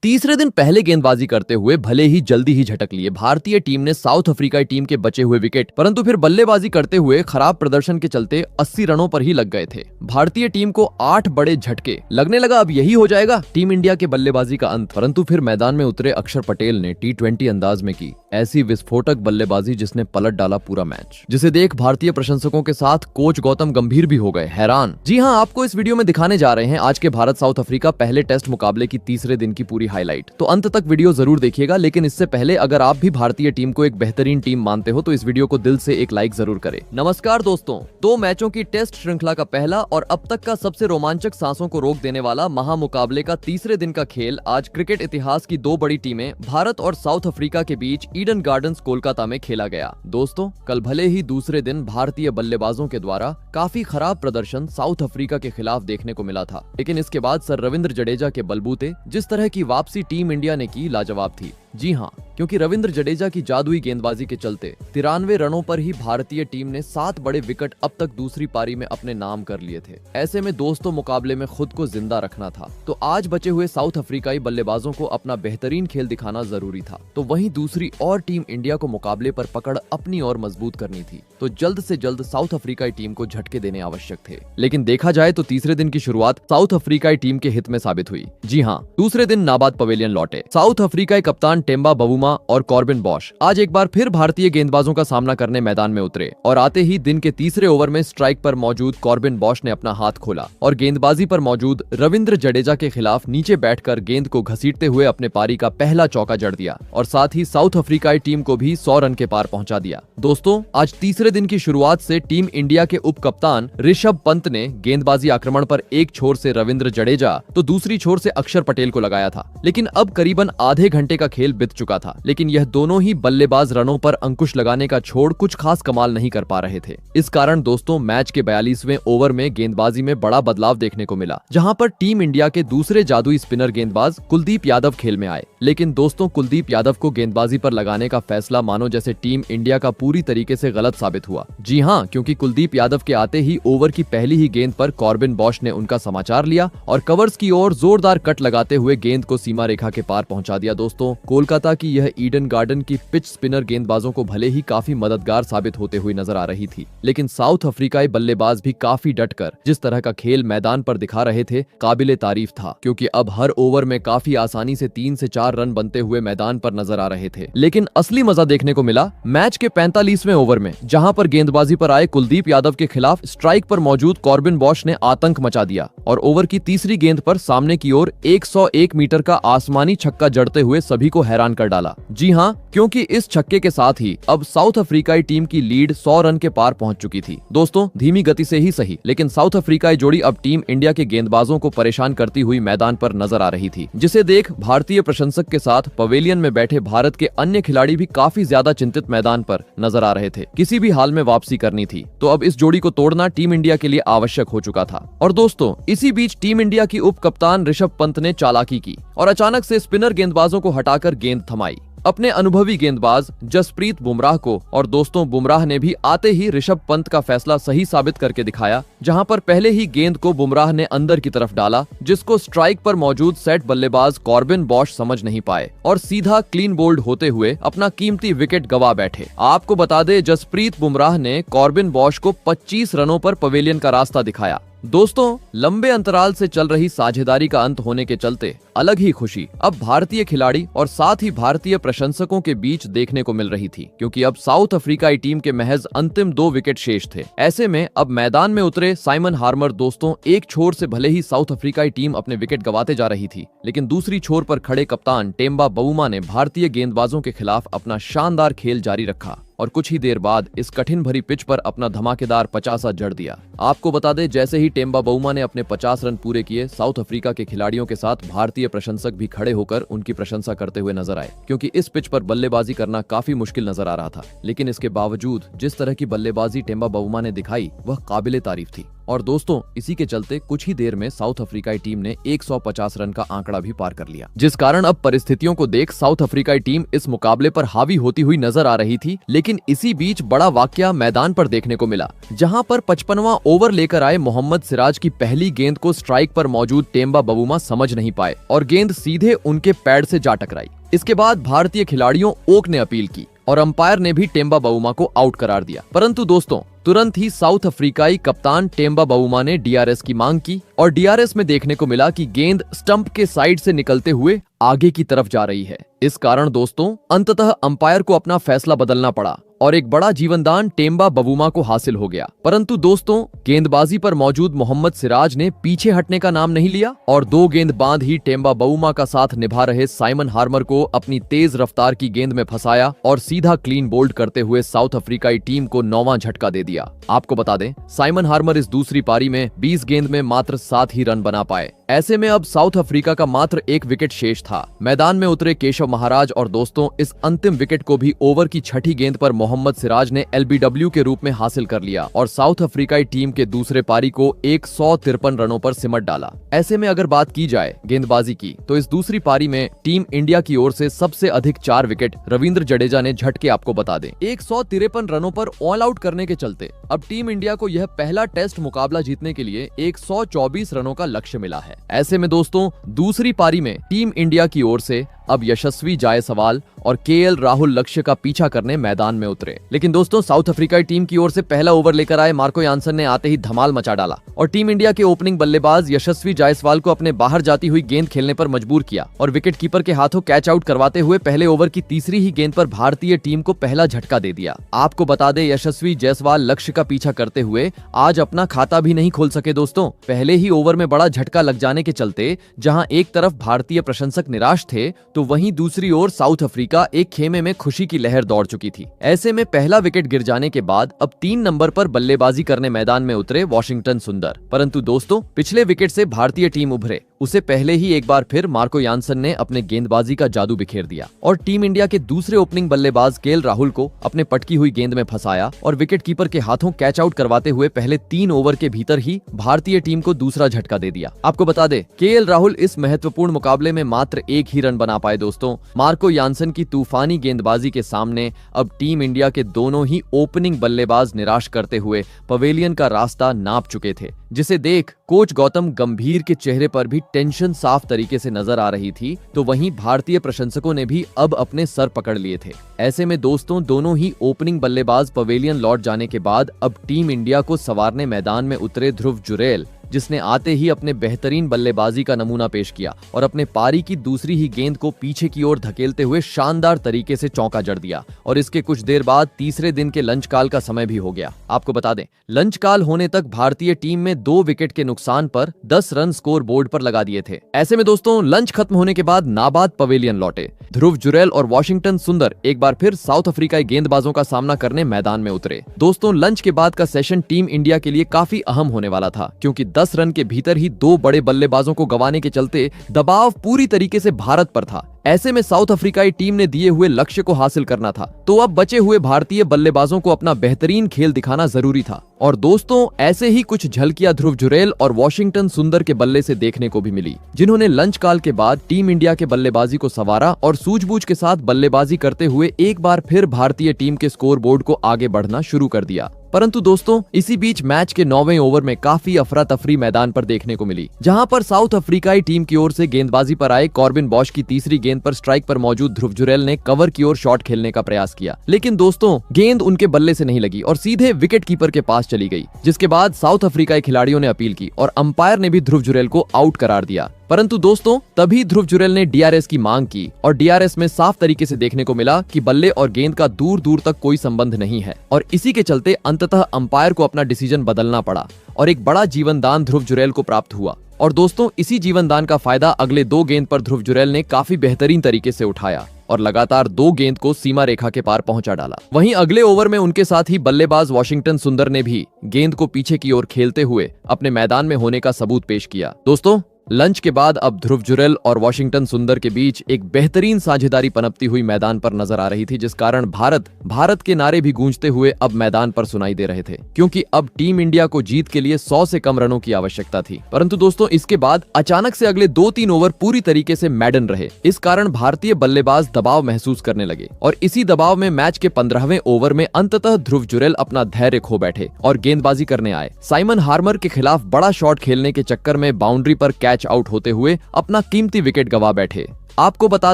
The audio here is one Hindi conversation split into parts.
तीसरे दिन पहले गेंदबाजी करते हुए भले ही जल्दी ही झटक लिए भारतीय टीम ने साउथ अफ्रीका टीम के बचे हुए विकेट, परंतु फिर बल्लेबाजी करते हुए खराब प्रदर्शन के चलते 80 रनों पर ही लग गए थे। भारतीय टीम को 8 बड़े झटके, लगने लगा अब यही हो जाएगा टीम इंडिया के बल्लेबाजी का अंत। परंतु फिर मैदान में उतरे अक्षर पटेल ने T20 अंदाज में की ऐसी विस्फोटक बल्लेबाजी जिसने पलट डाला पूरा मैच, जिसे देख भारतीय प्रशंसकों के साथ कोच गौतम गंभीर भी हो गए हैरान। जी हां, आपको इस वीडियो में दिखाने जा रहे हैं आज के भारत साउथ अफ्रीका पहले टेस्ट मुकाबले की तीसरे दिन की पूरी हाईलाइट, तो अंत तक वीडियो जरूर देखिएगा। लेकिन इससे पहले अगर आप भी भारतीय टीम को एक बेहतरीन टीम मानते हो तो इस वीडियो को दिल से एक लाइक जरूर करें। नमस्कार दोस्तों, 2 मैचों की टेस्ट श्रृंखला का पहला और अब तक का सबसे रोमांचक सांसों को रोक देने वाला महामुकाबले का तीसरे दिन का खेल आज क्रिकेट इतिहास की 2 बड़ी टीमें भारत और साउथ अफ्रीका के बीच ईडन गार्डन्स कोलकाता में खेला गया। दोस्तों, कल भले ही दूसरे दिन भारतीय बल्लेबाजों के द्वारा काफी खराब प्रदर्शन साउथ अफ्रीका के खिलाफ देखने को मिला था, लेकिन इसके बाद सर रविंद्र जडेजा के बलबूते जिस तरह की वापसी टीम इंडिया ने की लाजवाब थी। जी हां, क्योंकि रविंद्र जडेजा की जादुई गेंदबाजी के चलते 93 रनों पर ही भारतीय टीम ने 7 बड़े विकेट अब तक दूसरी पारी में अपने नाम कर लिए थे। ऐसे में दोस्तों मुकाबले में खुद को जिंदा रखना था, तो आज बचे हुए साउथ अफ्रीकाई बल्लेबाजों को अपना बेहतरीन खेल दिखाना जरूरी था। तो वहीं दूसरी और टीम इंडिया को मुकाबले पर पकड़ अपनी और मजबूत करनी थी, तो जल्द से जल्द साउथ अफ्रीकाई टीम को झटके देने आवश्यक थे। लेकिन देखा जाए तो तीसरे दिन की शुरुआत साउथ अफ्रीकाई टीम के हित में साबित हुई। जी हां, दूसरे दिन नाबाद पवेलियन लौटे साउथ अफ्रीकाई कप्तान टेम्बा बवुमा और कॉर्बिन बॉश आज एक बार फिर भारतीय गेंदबाजों का सामना करने मैदान में उतरे और आते ही दिन के तीसरे ओवर में स्ट्राइक पर मौजूद कॉर्बिन बॉश ने अपना हाथ खोला और गेंदबाजी पर मौजूद रविंद्र जडेजा के खिलाफ नीचे बैठकर गेंद को घसीटते हुए अपने पारी का पहला चौका जड़ दिया और साथ ही साउथ अफ्रीकाई टीम को भी 100 रन के पार पहुंचा दिया। दोस्तों, आज तीसरे दिन की शुरुआत से टीम इंडिया के उप कप्तान ऋषभ पंत ने गेंदबाजी आक्रमण पर एक छोर से रविंद्र जडेजा तो दूसरी छोर से अक्षर पटेल को लगाया था, लेकिन अब करीबन आधे घंटे का खेल बीत चुका था, लेकिन यह दोनों ही बल्लेबाज रनों पर अंकुश लगाने का छोड़ कुछ खास कमाल नहीं कर पा रहे थे। इस कारण दोस्तों मैच के 42वें ओवर में गेंदबाजी में बड़ा बदलाव देखने को मिला, जहां पर टीम इंडिया के दूसरे जादुई स्पिनर गेंदबाज कुलदीप यादव खेल में आए। लेकिन दोस्तों कुलदीप यादव को गेंदबाजी पर लगाने का फैसला मानो जैसे टीम इंडिया का पूरी तरीके से गलत साबित हुआ। जी हां, क्योंकि कुलदीप यादव के आते ही ओवर की पहली ही गेंद पर कॉर्बिन बॉश ने उनका समाचार लिया और कवर्स की ओर जोरदार कट लगाते हुए गेंद को सीमा रेखा के पार पहुंचा दिया। दोस्तों, कोलकाता की यह ईडन गार्डन की पिच स्पिनर गेंदबाजों को भले ही काफी मददगार साबित होते हुए नजर आ रही थी, लेकिन साउथ अफ्रीकाई बल्लेबाज भी काफी डटकर जिस तरह का खेल मैदान पर दिखा रहे थे काबिले तारीफ था, क्योंकि अब हर ओवर में काफी आसानी से 3 से 4 रन बनते हुए मैदान पर नजर आ रहे थे। लेकिन असली मजा देखने को मिला मैच के 45वें ओवर में, जहां पर गेंदबाजी पर आए कुलदीप यादव के खिलाफ स्ट्राइक पर मौजूद कॉर्बिन बॉश ने आतंक मचा दिया और ओवर की तीसरी गेंद पर सामने की ओर 101 मीटर का आसमानी छक्का जड़ते हुए सभी को हैरान कर डाला। जी हां, क्योंकि इस छक्के के साथ ही अब साउथ अफ्रीकाई टीम की लीड 100 रन के पार पहुंच चुकी थी। दोस्तों, धीमी गति से ही सही, लेकिन साउथ अफ्रीकाई जोड़ी अब टीम इंडिया के गेंदबाजों को परेशान करती हुई मैदान पर नजर आ रही थी, जिसे देख भारतीय प्रशंसक के साथ पवेलियन में बैठे भारत के अन्य खिलाड़ी भी काफी ज्यादा चिंतित मैदान पर नजर आ रहे थे। किसी भी हाल में वापसी करनी थी, तो अब इस जोड़ी को तोड़ना टीम इंडिया के लिए आवश्यक हो चुका था। और दोस्तों, इसी बीच टीम इंडिया की उप कप्तान ऋषभ पंत ने चालाकी की और अचानक से स्पिनर गेंदबाजों को हटाकर गेंद थमाई अपने अनुभवी गेंदबाज जसप्रीत बुमराह को। और दोस्तों, बुमराह ने भी आते ही ऋषभ पंत का फैसला सही साबित करके दिखाया, जहां पर पहले ही गेंद को बुमराह ने अंदर की तरफ डाला, जिसको स्ट्राइक पर मौजूद सेट बल्लेबाज कॉर्बिन बॉश समझ नहीं पाए और सीधा क्लीन बोल्ड होते हुए अपना कीमती विकेट गवा बैठे। आपको बता दें, जसप्रीत बुमराह ने कॉर्बिन बॉश को 25 रनों पर पवेलियन का रास्ता दिखाया। दोस्तों, लंबे अंतराल से चल रही साझेदारी का अंत होने के चलते अलग ही खुशी अब भारतीय खिलाड़ी और साथ ही भारतीय प्रशंसकों के बीच देखने को मिल रही थी, क्योंकि अब साउथ अफ्रीकाई टीम के महज अंतिम 2 विकेट शेष थे। ऐसे में अब मैदान में उतरे साइमन हार्मर दोस्तों एक छोर से भले ही साउथ अफ्रीकाई टीम अपने विकेट गंवाते जा रही थी, लेकिन दूसरी छोर पर खड़े कप्तान टेम्बा बवुमा ने भारतीय गेंदबाजों के खिलाफ अपना शानदार खेल जारी रखा और कुछ ही देर बाद इस कठिन भरी पिच पर अपना धमाकेदार 50 जड़ दिया। आपको बता दें, जैसे ही टेम्बा बवुमा ने अपने 50 रन पूरे किए, साउथ अफ्रीका के खिलाड़ियों के साथ भारतीय प्रशंसक भी खड़े होकर उनकी प्रशंसा करते हुए नजर आए, क्योंकि इस पिच पर बल्लेबाजी करना काफी मुश्किल नजर आ रहा था। लेकिन इसके बावजूद जिस तरह की बल्लेबाजी टेम्बा बवुमा ने दिखाई वह काबिले तारीफ थी। और दोस्तों इसी के चलते कुछ ही देर में साउथ अफ्रीकाई टीम ने 150 रन का आंकड़ा भी पार कर लिया, जिस कारण अब परिस्थितियों को देख साउथ अफ्रीकाई टीम इस मुकाबले पर हावी होती हुई नजर आ रही थी। लेकिन इसी बीच बड़ा वाकया मैदान पर देखने को मिला, जहां पर 55वां ओवर लेकर आए मोहम्मद सिराज की पहली गेंद को स्ट्राइक पर मौजूद टेम्बा बवुमा समझ नहीं पाए और गेंद सीधे उनके पैड से जा टकराई। इसके बाद भारतीय खिलाड़ियों ओक ने अपील की और अंपायर ने भी टेम्बा बवुमा को आउट करार दिया। परंतु दोस्तों तुरंत ही साउथ अफ्रीकाई कप्तान टेम्बा बवुमा ने डीआरएस की मांग की और डीआरएस में देखने को मिला कि गेंद स्टंप के साइड से निकलते हुए आगे की तरफ जा रही है। इस कारण दोस्तों अंततः अंपायर को अपना फैसला बदलना पड़ा और एक बड़ा जीवनदान टेम्बा बवुमा को हासिल हो गया। परंतु दोस्तों गेंदबाजी पर मौजूद मोहम्मद सिराज ने पीछे हटने का नाम नहीं लिया और 2 गेंद बाद ही टेम्बा बवुमा का साथ निभा रहे साइमन हार्मर को अपनी तेज रफ्तार की गेंद में फंसाया और सीधा क्लीन बोल्ड करते हुए साउथ अफ्रीकाई टीम को 9वां झटका दे दिया। आपको बता दें साइमन हार्मर इस दूसरी पारी में 20 गेंद में मात्र 7 ही रन बना पाए। ऐसे में अब साउथ अफ्रीका का मात्र 1 विकेट शेष था। मैदान में उतरे केशव महाराज और दोस्तों इस अंतिम विकेट को भी ओवर की 6ठी गेंद पर मोहम्मद सिराज ने एलबीडब्ल्यू के रूप में हासिल कर लिया और साउथ अफ्रीकाई टीम के दूसरे पारी को 153 रनों पर सिमट डाला। ऐसे में अगर बात की जाए गेंदबाजी की तो इस दूसरी पारी में टीम इंडिया की ओर से सबसे अधिक 4 विकेट रविंद्र जडेजा ने झटके। आपको बता दें 153 रनों पर ऑल आउट करने के चलते अब टीम इंडिया को यह पहला टेस्ट मुकाबला जीतने के लिए 124 रनों का लक्ष्य मिला है। ऐसे में दोस्तों दूसरी पारी में टीम इंडिया की ओर से अब यशस्वी जायसवाल और केएल राहुल लक्ष्य का पीछा करने मैदान में उतरे। लेकिन दोस्तों साउथ अफ्रीकाई टीम की ओर से पहला ओवर लेकर आए मार्को यानसन ने आते ही धमाल मचा डाला और टीम इंडिया के ओपनिंग बल्लेबाज यशस्वी जायसवाल को अपने बाहर जाती हुई गेंद खेलने पर मजबूर किया और विकेट कीपर के हाथों कैच आउट करवाते हुए पहले ओवर की तीसरी ही गेंद पर भारतीय टीम को पहला झटका दे दिया। आपको बता दें यशस्वी जायसवाल लक्ष्य का पीछा करते हुए आज अपना खाता भी नहीं खोल सके। दोस्तों पहले ही ओवर में बड़ा झटका लग जाने के चलते जहां एक तरफ भारतीय प्रशंसक निराश थे तो वहीं दूसरी ओर साउथ अफ्रीका एक खेमे में खुशी की लहर दौड़ चुकी थी। ऐसे में पहला विकेट गिर जाने के बाद अब 3 नंबर पर बल्लेबाजी करने मैदान में उतरे वॉशिंगटन सुंदर। परंतु दोस्तों पिछले विकेट से भारतीय टीम उभरे उसे पहले ही एक बार फिर मार्को यानसन ने अपने गेंदबाजी का जादू बिखेर दिया और टीम इंडिया के दूसरे ओपनिंग बल्लेबाज केएल राहुल को अपने पटकी हुई गेंद में फंसाया और विकेट कीपर के हाथों कैच आउट करवाते हुए पहले 3 ओवर के भीतर ही भारतीय टीम को दूसरा झटका दे दिया। आपको बता दें केएल राहुल इस महत्वपूर्ण मुकाबले में मात्र 1 ही रन बना पाए। दोस्तों मार्को यानसन की तूफानी गेंदबाजी के सामने अब टीम इंडिया के दोनों ही ओपनिंग बल्लेबाज निराश करते हुए पवेलियन का रास्ता नाप चुके थे, जिसे देख कोच गौतम गंभीर के चेहरे पर भी टेंशन साफ तरीके से नजर आ रही थी। तो वहीं भारतीय प्रशंसकों ने भी अब अपने सर पकड़ लिए थे। ऐसे में दोस्तों दोनों ही ओपनिंग बल्लेबाज पवेलियन लौट जाने के बाद अब टीम इंडिया को संवारने मैदान में उतरे ध्रुव जुरैल, जिसने आते ही अपने बेहतरीन बल्लेबाजी का नमूना पेश किया और अपने पारी की दूसरी ही गेंद को पीछे की ओर धकेलते हुए शानदार तरीके से चौका जड़ दिया और इसके कुछ देर बाद तीसरे दिन के लंच काल का समय भी हो गया। आपको बता दें लंच काल होने तक भारतीय टीम में 2 विकेट के नुकसान पर 10 रन स्कोर बोर्ड पर लगा दिए थे। ऐसे में दोस्तों लंच खत्म होने के बाद नाबाद पवेलियन लौटे। ध्रुव जुरैल और वॉशिंगटन सुंदर एक बार फिर साउथ अफ्रीकाई गेंदबाजों का सामना करने मैदान में उतरे। दोस्तों लंच के बाद का सेशन टीम इंडिया के लिए काफी अहम होने वाला था, क्योंकि 10 रन के भीतर ही 2 बड़े बल्लेबाजों को गंवाने के चलते दबाव पूरी तरीके से भारत पर था। ऐसे में साउथ अफ्रीकाई टीम ने दिए हुए लक्ष्य को हासिल करना था, तो अब बचे हुए भारतीय बल्लेबाजों को अपना बेहतरीन खेल दिखाना जरूरी था। और दोस्तों ऐसे ही कुछ झलकियां ध्रुव जुरैल और वॉशिंगटन सुंदर के बल्ले से देखने को भी मिली, जिन्होंने लंच काल के बाद टीम इंडिया के बल्लेबाजी को संवारा और सूझबूझ के साथ बल्लेबाजी करते हुए एक बार फिर भारतीय टीम के स्कोर बोर्ड को आगे बढ़ना शुरू कर दिया। परंतु दोस्तों इसी बीच मैच के 9वें ओवर में काफी अफरा तफरी मैदान पर देखने को मिली, जहां पर साउथ अफ्रीकाई टीम की ओर से गेंदबाजी पर आए कॉर्बिन बॉश की तीसरी गेंद पर स्ट्राइक पर मौजूद ध्रुव जुरैल ने कवर की ओर शॉट खेलने का प्रयास किया, लेकिन दोस्तों गेंद उनके बल्ले से नहीं लगी और सीधे विकेट कीपर के पास चली गई, जिसके बाद साउथ अफ्रीकाई खिलाड़ियों ने अपील की और अंपायर ने भी ध्रुव जुरैल को आउट करार दिया। परंतु दोस्तों तभी ध्रुव जुरैल ने डीआरएस की मांग की और डीआरएस में साफ तरीके से देखने को मिला कि बल्ले और गेंद का दूर दूर तक कोई संबंध नहीं है और इसी के चलते अंततः अंपायर को अपना डिसीजन बदलना पड़ा और एक बड़ा जीवन दान ध्रुव जुरैल को प्राप्त हुआ। और दोस्तों इसी जीवन दान का फायदा अगले 2 गेंद पर ध्रुव जुरैल ने काफी बेहतरीन तरीके से उठाया और लगातार 2 गेंद को सीमा रेखा के पार पहुंचा डाला। वहीं अगले ओवर में उनके साथ ही बल्लेबाज वॉशिंगटन सुंदर ने भी गेंद को पीछे की ओर खेलते हुए अपने मैदान में होने का सबूत पेश किया। दोस्तों लंच के बाद अब ध्रुव जुरैल और वॉशिंगटन सुंदर के बीच एक बेहतरीन साझेदारी पनपती हुई मैदान पर नजर आ रही थी, जिस कारण भारत के नारे भी गूंजते हुए अब मैदान पर सुनाई दे रहे थे, क्योंकि अब टीम इंडिया को जीत के लिए 100 से कम रनों की आवश्यकता थी। परंतु दोस्तों, इसके बाद अचानक से अगले 2-3 ओवर पूरी तरीके से मैडन रहे। इस कारण भारतीय बल्लेबाज दबाव महसूस करने लगे और इसी दबाव में मैच के 15वें ओवर में अंततः ध्रुव जुरैल अपना धैर्य खो बैठे और गेंदबाजी करने आए। साइमन हार्मर के खिलाफ बड़ा शॉट खेलने के चक्कर में बाउंड्री पर कैच आउट होते हुए अपना कीमती विकेट गंवा बैठे। आपको बता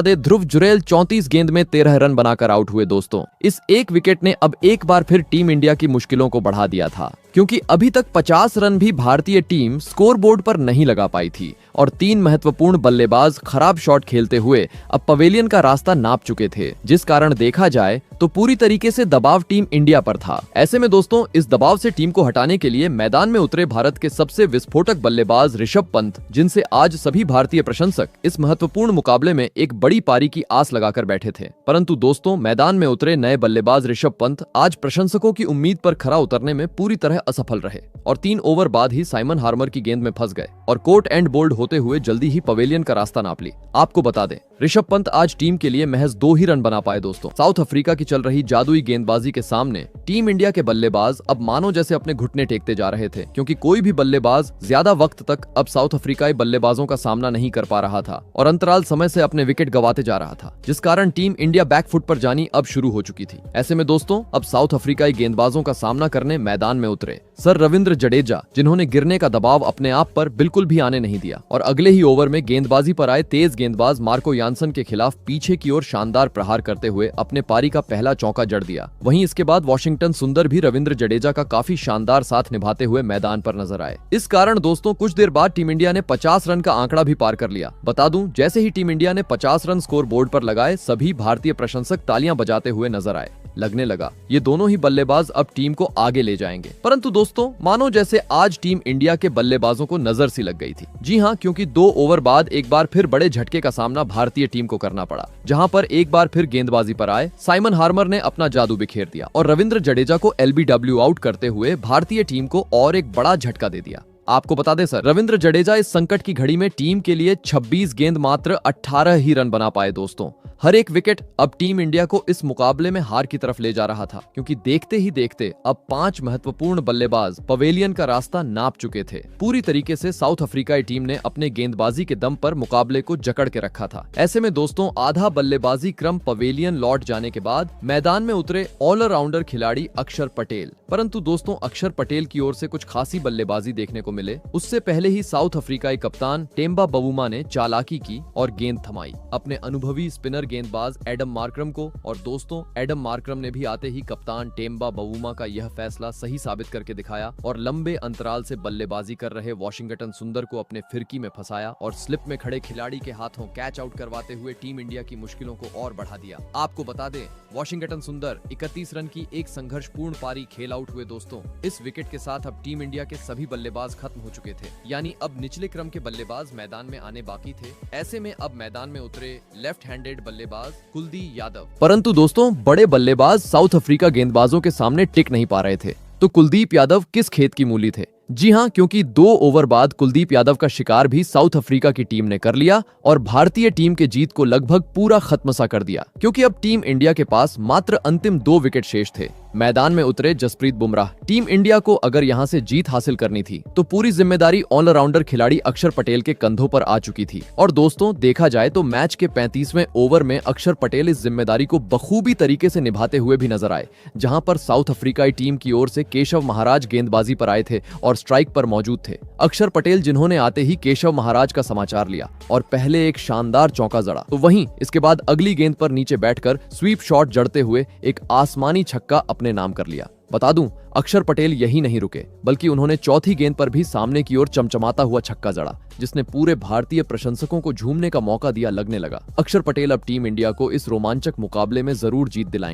दें, ध्रुव जुरैल 34 गेंद में 13 रन बनाकर आउट हुए। दोस्तों, इस एक विकेट ने अब एक बार फिर टीम इंडिया की मुश्किलों को बढ़ा दिया था, क्योंकि अभी तक 50 रन भी भारतीय टीम स्कोरबोर्ड पर नहीं लगा पाई थी और 3 महत्वपूर्ण बल्लेबाज खराब शॉट खेलते हुए अब पवेलियन का रास्ता नाप चुके थे, जिस कारण देखा जाए तो पूरी तरीके से दबाव टीम इंडिया पर था। ऐसे में दोस्तों, इस दबाव से टीम को हटाने के लिए मैदान में उतरे भारत के सबसे विस्फोटक बल्लेबाज ऋषभ पंत, जिनसे आज सभी भारतीय प्रशंसक इस महत्वपूर्ण मुकाबले में एक बड़ी पारी की आस लगाकर बैठे थे। परंतु दोस्तों, मैदान में उतरे नए बल्लेबाज ऋषभ पंत आज प्रशंसकों की उम्मीद पर खरा उतरने में पूरी तरह असफल रहे और 3 ओवर बाद ही साइमन हार्मर की गेंद में फंस गए और कोर्ट एंड बोल्ड होते हुए जल्दी ही पवेलियन का रास्ता नाप ली। आपको बता दें, ऋषभ पंत आज टीम के लिए महज 2 ही रन बना पाए। दोस्तों, साउथ अफ्रीका की चल रही जादुई गेंदबाजी के सामने टीम इंडिया के बल्लेबाज अब मानो जैसे अपने घुटने टेकते जा रहे थे, क्योंकि कोई भी बल्लेबाज ज्यादा वक्त तक अब साउथ अफ्रीकाई बल्लेबाजों का सामना नहीं कर पा रहा था और अंतराल समय से अपने विकेट गंवाते जा रहा था, जिस कारण टीम इंडिया बैकफुट पर जानी अब शुरू हो चुकी थी। ऐसे में दोस्तों, अब साउथ अफ्रीकाई गेंदबाजों का सामना करने मैदान में उतरे सर रविंद्र जडेजा, जिन्होंने गिरने का दबाव अपने आप पर बिल्कुल भी आने नहीं दिया और अगले ही ओवर में गेंदबाजी पर आए तेज गेंदबाज मार्को यानसन के खिलाफ पीछे की ओर शानदार प्रहार करते हुए अपने पारी का पहला चौका जड़ दिया। वहीं इसके बाद वॉशिंगटन सुंदर भी रविंद्र जडेजा का काफी शानदार साथ निभाते हुए मैदान पर नजर आए। इस कारण दोस्तों, कुछ देर बाद टीम इंडिया ने 50 रन का आंकड़ा भी पार कर लिया। बता दूं, जैसे ही टीम इंडिया ने 50 रन स्कोर बोर्ड पर लगाए, सभी भारतीय प्रशंसक तालियां बजाते हुए नजर आए। लगने लगा ये दोनों ही बल्लेबाज अब टीम को आगे ले जाएंगे। परंतु दोस्तों, मानो जैसे आज टीम इंडिया के बल्लेबाजों को नजर सी लग गई थी। जी हां, क्योंकि 2 ओवर बाद एक बार फिर बड़े झटके का सामना भारतीय टीम को करना पड़ा, जहां पर एक बार फिर गेंदबाजी पर आए साइमन हार्मर ने अपना जादू बिखेर दिया और रविंद्र जडेजा को LBW आउट करते हुए भारतीय टीम को और एक बड़ा झटका दे दिया। आपको बता दें सर, रविंद्र जडेजा इस संकट की घड़ी में टीम के लिए 26 गेंद मात्र 18 ही रन बना पाए। दोस्तों, हर एक विकेट अब टीम इंडिया को इस मुकाबले में हार की तरफ ले जा रहा था, क्योंकि देखते ही देखते अब 5 महत्वपूर्ण बल्लेबाज पवेलियन का रास्ता नाप चुके थे। पूरी तरीके से साउथ अफ्रीकाई टीम ने अपने गेंदबाजी के दम पर मुकाबले को जकड़ के रखा था। ऐसे में दोस्तों, आधा बल्लेबाजी क्रम पवेलियन लौट जाने के बाद मैदान में उतरे ऑलराउंडर खिलाड़ी अक्षर पटेल। परंतु दोस्तों, अक्षर पटेल की ओर से कुछ खासी बल्लेबाजी देखने को मिले। उससे पहले ही साउथ अफ्रीकाई कप्तान टेम्बा बवुमा ने चालाकी की और गेंद थमाई अपने अनुभवी स्पिनर गेंदबाज एडम मार्क्रम को। और दोस्तों, एडम मार्क्रम ने भी आते ही कप्तान टेम्बा बवुमा का यह फैसला सही साबित करके दिखाया और लंबे अंतराल से बल्लेबाजी कर रहे वॉशिंगटन सुंदर को अपने फिरकी में फंसाया और स्लिप में खड़े खिलाड़ी के हाथों कैच आउट करवाते हुए टीम इंडिया की मुश्किलों को और बढ़ा दिया। आपको बता दें, वॉशिंगटन सुंदर 31 रन की एक संघर्षपूर्ण पारी खेल आउट हुए। दोस्तों, इस विकेट के साथ अब टीम इंडिया के सभी बल्लेबाज खत्म हो चुके थे, यानी अब निचले क्रम के बल्लेबाज मैदान में आने बाकी थे। ऐसे में अब मैदान में उतरे लेफ्ट हैंडेड बल्लेबाज कुलदीप यादव। परंतु दोस्तों, बड़े बल्लेबाज साउथ अफ्रीका गेंदबाजों के सामने टिक नहीं पा रहे थे। तो कुलदीप यादव किस खेत की मूली थे? जी हां, क्योंकि 2 ओवर बाद कुलदीप यादव का शिकार भी साउथ अफ्रीका की टीम ने कर लिया और भारतीय टीम के जीत को लगभग पूरा खत्म सा कर दिया, क्योंकि अब टीम इंडिया के पास मात्र अंतिम 2 विकेट शेष थे। मैदान में उतरे जसप्रीत बुमराह। टीम इंडिया को अगर यहां से जीत हासिल करनी थी तो पूरी जिम्मेदारी ऑलराउंडर खिलाड़ी अक्षर पटेल के कंधों पर आ चुकी थी। और दोस्तों, देखा जाए तो मैच के 35वें ओवर में अक्षर पटेल इस जिम्मेदारी को बखूबी तरीके से निभाते हुए भी नजर आए, जहां पर साउथ अफ्रीकाई टीम की ओर से केशव महाराज गेंदबाजी पर आए थे और स्ट्राइक पर मौजूद थे। अक्षर पटेल, जिन्होंने आते ही केशव महाराज का समाचार लिया और पहले एक शानदार चौका जड़ा, तो वहीं इसके बाद अगली गेंद पर नीचे बैठकर स्वीप शॉट जड़ते हुए एक आसमानी छक्का अपने नाम कर लिया। बता दूं, अक्षर पटेल यही नहीं रुके, बल्कि उन्होंने चौथी गेंद पर भी सामने की ओर चमचमाता हुआ छक्का जड़ा, जिसने पूरे भारतीय प्रशंसकों को झूमने का मौका दिया। लगने लगा अक्षर पटेल अब टीम इंडिया को इस रोमांचक मुकाबले में जरूर जीत दिलाएंगे।